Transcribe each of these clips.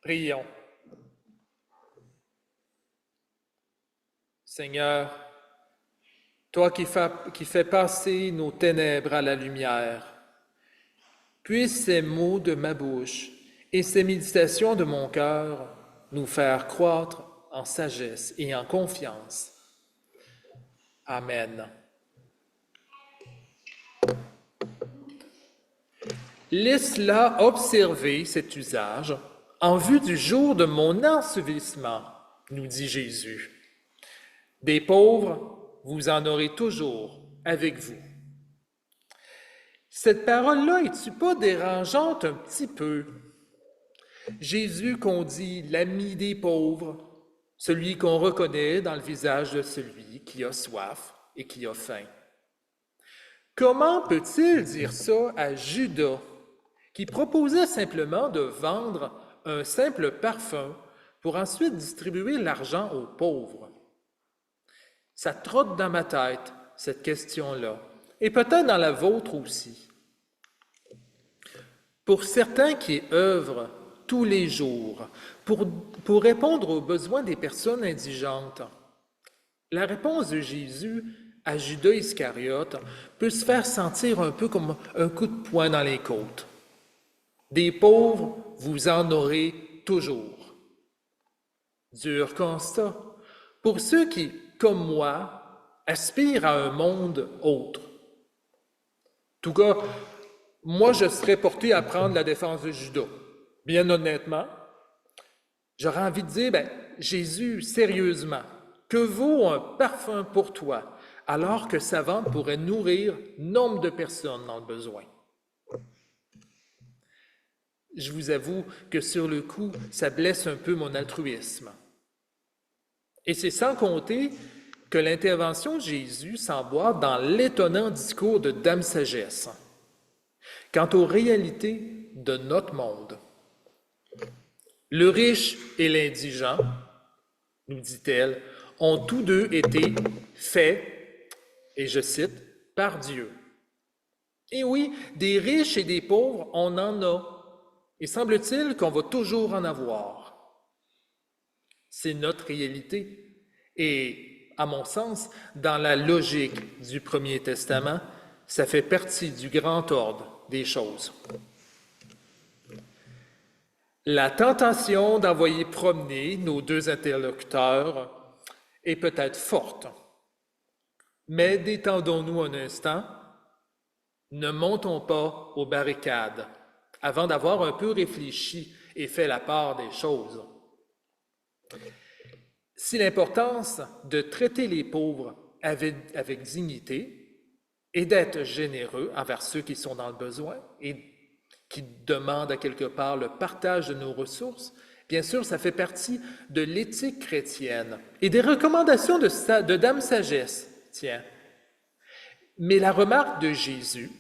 Prions. Seigneur, toi qui fais passer nos ténèbres à la lumière, puissent ces mots de ma bouche et ces méditations de mon cœur nous faire croître en sagesse et en confiance. Amen. Laisse-la observer cet usage en vue du jour de mon ensevelissement, nous dit Jésus. Des pauvres, vous en aurez toujours avec vous. Cette parole-là, est-tu pas dérangeante un petit peu? Jésus qu'on dit l'ami des pauvres, celui qu'on reconnaît dans le visage de celui qui a soif et qui a faim. Comment peut-il dire ça à Judas, qui proposait simplement de vendre un simple parfum pour ensuite distribuer l'argent aux pauvres? Ça trotte dans ma tête, cette question-là, et peut-être dans la vôtre aussi. Pour certains qui œuvrent tous les jours pour répondre aux besoins des personnes indigentes, la réponse de Jésus à Judas Iscariote peut se faire sentir un peu comme un coup de poing dans les côtes. Des pauvres, vous en aurez toujours. Dur constat pour ceux qui, comme moi, aspirent à un monde autre. En tout cas, moi, je serais porté à prendre la défense de Judas. Bien honnêtement, j'aurais envie de dire, Jésus, sérieusement, que vaut un parfum pour toi, alors que sa vente pourrait nourrir nombre de personnes dans le besoin? Je vous avoue que sur le coup, ça blesse un peu mon altruisme. Et c'est sans compter que l'intervention de Jésus s'emboîte dans l'étonnant discours de Dame Sagesse quant aux réalités de notre monde. Le riche et l'indigent, nous dit-elle, ont tous deux été faits, et je cite, par Dieu. Et oui, des riches et des pauvres, on en a, et semble-t-il qu'on va toujours en avoir. C'est notre réalité, et à mon sens, dans la logique du Premier Testament, ça fait partie du grand ordre des choses. La tentation d'envoyer promener nos deux interlocuteurs est peut-être forte, mais détendons-nous un instant, ne montons pas aux barricades avant d'avoir un peu réfléchi et fait la part des choses. Si l'importance de traiter les pauvres avec dignité et d'être généreux envers ceux qui sont dans le besoin et qui demande à quelque part le partage de nos ressources, bien sûr, ça fait partie de l'éthique chrétienne et des recommandations de Dame Sagesse, tiens. Mais la remarque de Jésus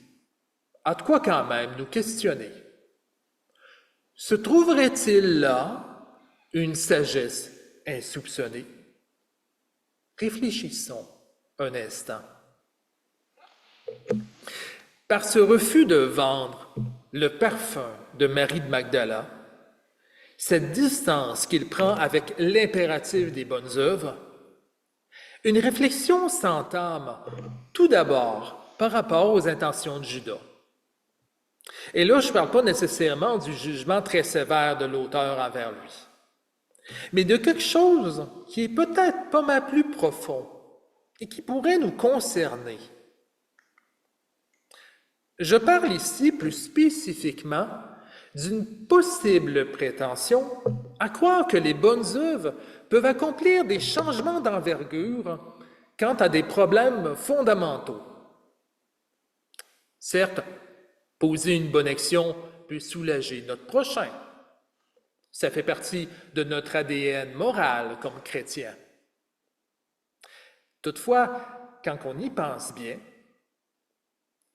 a de quoi quand même nous questionner. Se trouverait-il là une sagesse insoupçonnée? Réfléchissons un instant. Par ce refus de vendre le parfum de Marie de Magdala, cette distance qu'il prend avec l'impératif des bonnes œuvres, une réflexion s'entame tout d'abord par rapport aux intentions de Judas. Et là, je ne parle pas nécessairement du jugement très sévère de l'auteur envers lui, mais de quelque chose qui est peut-être pas mal plus profond et qui pourrait nous concerner. Je parle ici plus spécifiquement d'une possible prétention à croire que les bonnes œuvres peuvent accomplir des changements d'envergure quant à des problèmes fondamentaux. Certes, poser une bonne action peut soulager notre prochain. Ça fait partie de notre ADN moral comme chrétien. Toutefois, quand on y pense bien,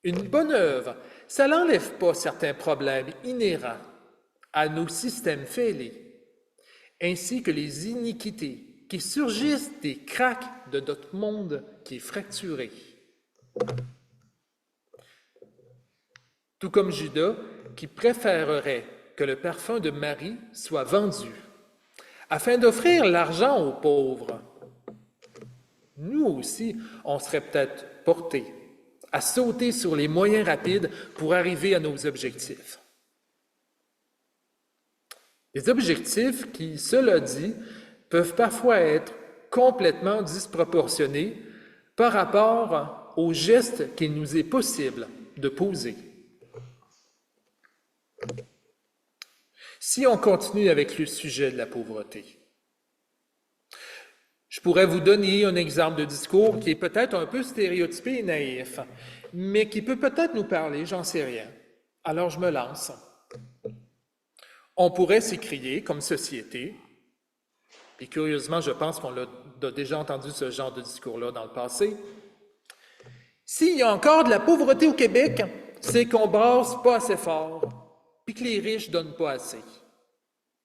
une bonne œuvre, ça n'enlève pas certains problèmes inhérents à nos systèmes fêlés, ainsi que les iniquités qui surgissent des cracks de notre monde qui est fracturé. Tout comme Judas, qui préférerait que le parfum de Marie soit vendu, afin d'offrir l'argent aux pauvres. Nous aussi, on serait peut-être portés à sauter sur les moyens rapides pour arriver à nos objectifs. Des objectifs qui, cela dit, peuvent parfois être complètement disproportionnés par rapport aux gestes qu'il nous est possible de poser. Si on continue avec le sujet de la pauvreté, je pourrais vous donner un exemple de discours qui est peut-être un peu stéréotypé et naïf, mais qui peut peut-être nous parler, j'en sais rien. Alors je me lance. On pourrait s'écrier comme société, et curieusement, je pense qu'on a déjà entendu ce genre de discours-là dans le passé. S'il y a encore de la pauvreté au Québec, c'est qu'on ne brasse pas assez fort, puis que les riches ne donnent pas assez.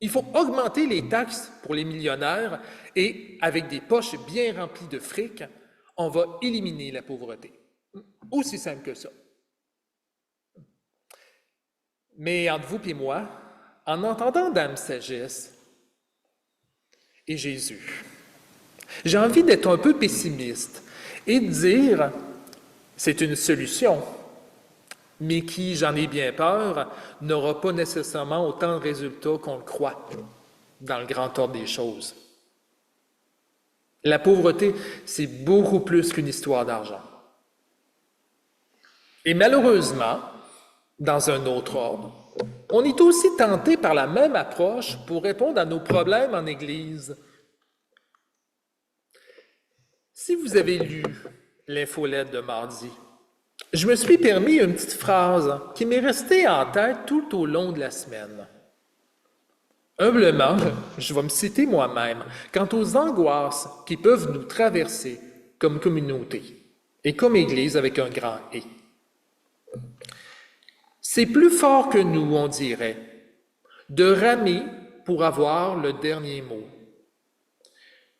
Il faut augmenter les taxes pour les millionnaires et, avec des poches bien remplies de fric, on va éliminer la pauvreté. Aussi simple que ça. Mais entre vous et moi, en entendant Dame Sagesse et Jésus, j'ai envie d'être un peu pessimiste et de dire c'est une solution, mais qui, j'en ai bien peur, n'aura pas nécessairement autant de résultats qu'on le croit dans le grand ordre des choses. La pauvreté, c'est beaucoup plus qu'une histoire d'argent. Et malheureusement, dans un autre ordre, on est aussi tenté par la même approche pour répondre à nos problèmes en Église. Si vous avez lu l'infolette de mardi, je me suis permis une petite phrase qui m'est restée en tête tout au long de la semaine. Humblement, je vais me citer moi-même quant aux angoisses qui peuvent nous traverser comme communauté et comme Église avec un grand « et ». C'est plus fort que nous, on dirait, de ramer pour avoir le dernier mot.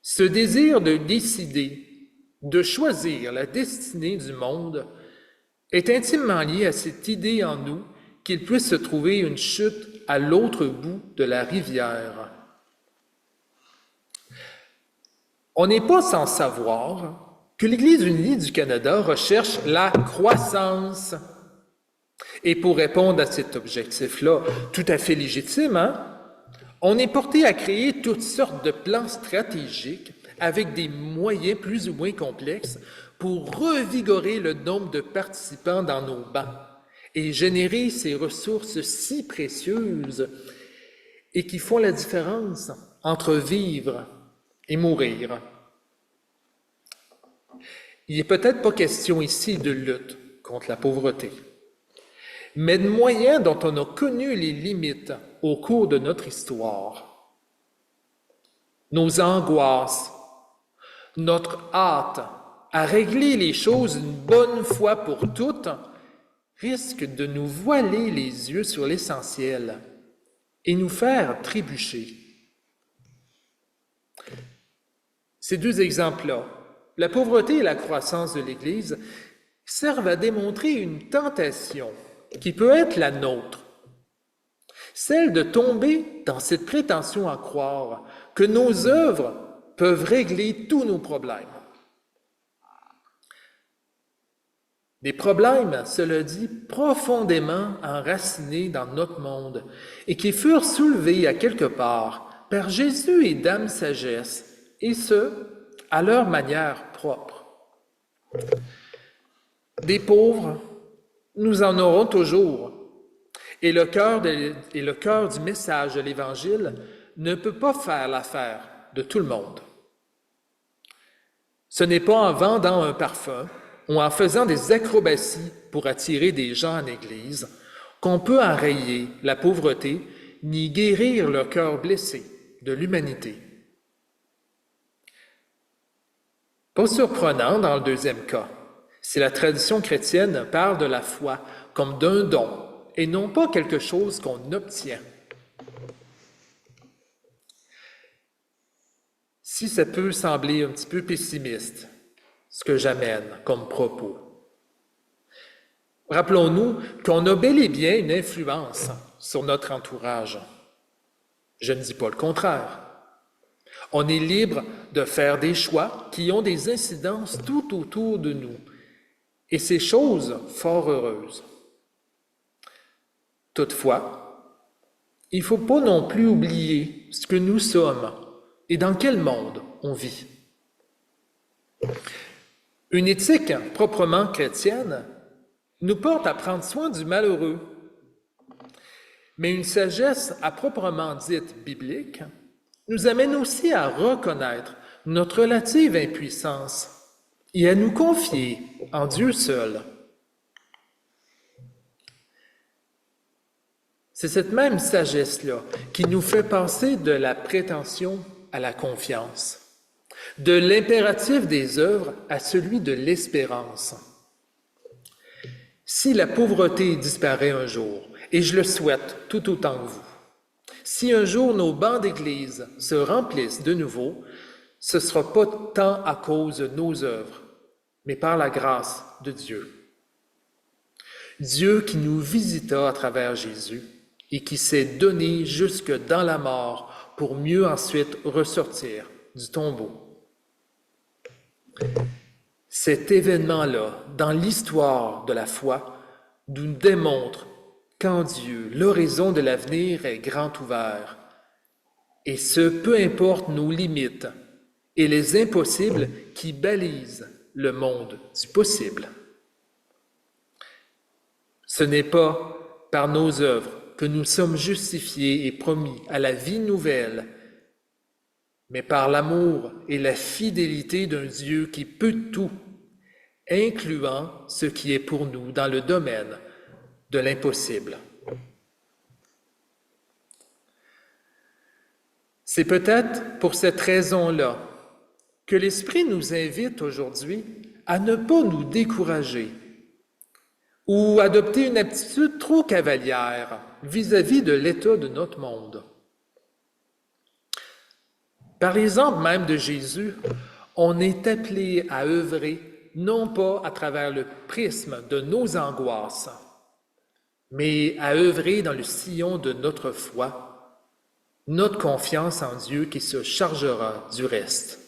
Ce désir de décider, de choisir la destinée du monde est intimement lié à cette idée en nous qu'il puisse se trouver une chute à l'autre bout de la rivière. On n'est pas sans savoir que l'Église unie du Canada recherche la croissance. Et pour répondre à cet objectif-là, tout à fait légitime, on est porté à créer toutes sortes de plans stratégiques avec des moyens plus ou moins complexes pour revigorer le nombre de participants dans nos bancs et générer ces ressources si précieuses et qui font la différence entre vivre et mourir. Il n'est peut-être pas question ici de lutte contre la pauvreté, mais de moyens dont on a connu les limites au cours de notre histoire. Nos angoisses, notre hâte à régler les choses une bonne fois pour toutes risquent de nous voiler les yeux sur l'essentiel et nous faire trébucher. Ces deux exemples-là, la pauvreté et la croissance de l'Église, servent à démontrer une tentation qui peut être la nôtre, celle de tomber dans cette prétention à croire que nos œuvres peuvent régler tous nos problèmes. Des problèmes, cela dit, profondément enracinés dans notre monde et qui furent soulevés à quelque part par Jésus et Dame Sagesse, et ce, à leur manière propre. Des pauvres, nous en aurons toujours, et le cœur du message de l'Évangile ne peut pas faire l'affaire de tout le monde. Ce n'est pas en vendant un parfum ou en faisant des acrobaties pour attirer des gens en Église qu'on peut enrayer la pauvreté ni guérir le cœur blessé de l'humanité. Pas surprenant dans le deuxième cas, si la tradition chrétienne parle de la foi comme d'un don et non pas quelque chose qu'on obtient. Si ça peut sembler un petit peu pessimiste, ce que j'amène comme propos, rappelons-nous qu'on a bel et bien une influence sur notre entourage. Je ne dis pas le contraire. On est libre de faire des choix qui ont des incidences tout autour de nous. Et c'est chose fort heureuse. Toutefois, il ne faut pas non plus oublier ce que nous sommes et dans quel monde on vit. Une éthique proprement chrétienne nous porte à prendre soin du malheureux. Mais une sagesse à proprement dite biblique nous amène aussi à reconnaître notre relative impuissance et à nous confier en Dieu seul. C'est cette même sagesse-là qui nous fait passer de la prétention à la confiance, de l'impératif des œuvres à celui de l'espérance. Si la pauvreté disparaît un jour, et je le souhaite tout autant que vous, si un jour nos bancs d'église se remplissent de nouveau, ce ne sera pas tant à cause de nos œuvres, mais par la grâce de Dieu. Dieu qui nous visita à travers Jésus et qui s'est donné jusque dans la mort pour mieux ensuite ressortir du tombeau. Cet événement-là, dans l'histoire de la foi, nous démontre qu'en Dieu, l'horizon de l'avenir est grand ouvert, et ce, peu importe nos limites et les impossibles qui balisent le monde du possible. Ce n'est pas par nos œuvres que nous sommes justifiés et promis à la vie nouvelle, mais par l'amour et la fidélité d'un Dieu qui peut tout, incluant ce qui est pour nous dans le domaine de l'impossible. C'est peut-être pour cette raison-là que l'Esprit nous invite aujourd'hui à ne pas nous décourager ou adopter une attitude trop cavalière vis-à-vis de l'état de notre monde. Par l'exemple même de Jésus, on est appelé à œuvrer non pas à travers le prisme de nos angoisses, mais à œuvrer dans le sillon de notre foi, notre confiance en Dieu qui se chargera du reste.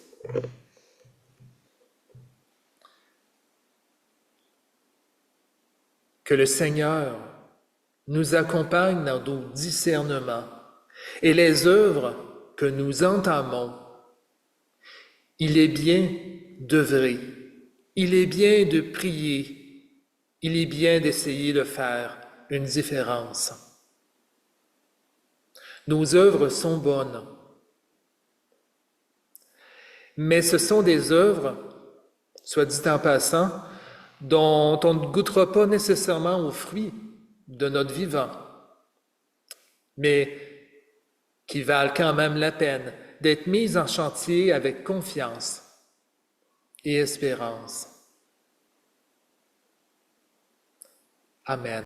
Que le Seigneur nous accompagne dans nos discernements et les œuvres que nous entamons. Il est bien d'œuvrer, il est bien de prier, il est bien d'essayer de faire une différence. Nos œuvres sont bonnes, mais ce sont des œuvres, soit dit en passant, dont on ne goûtera pas nécessairement aux fruits de notre vivant, mais qui valent quand même la peine d'être mises en chantier avec confiance et espérance. Amen.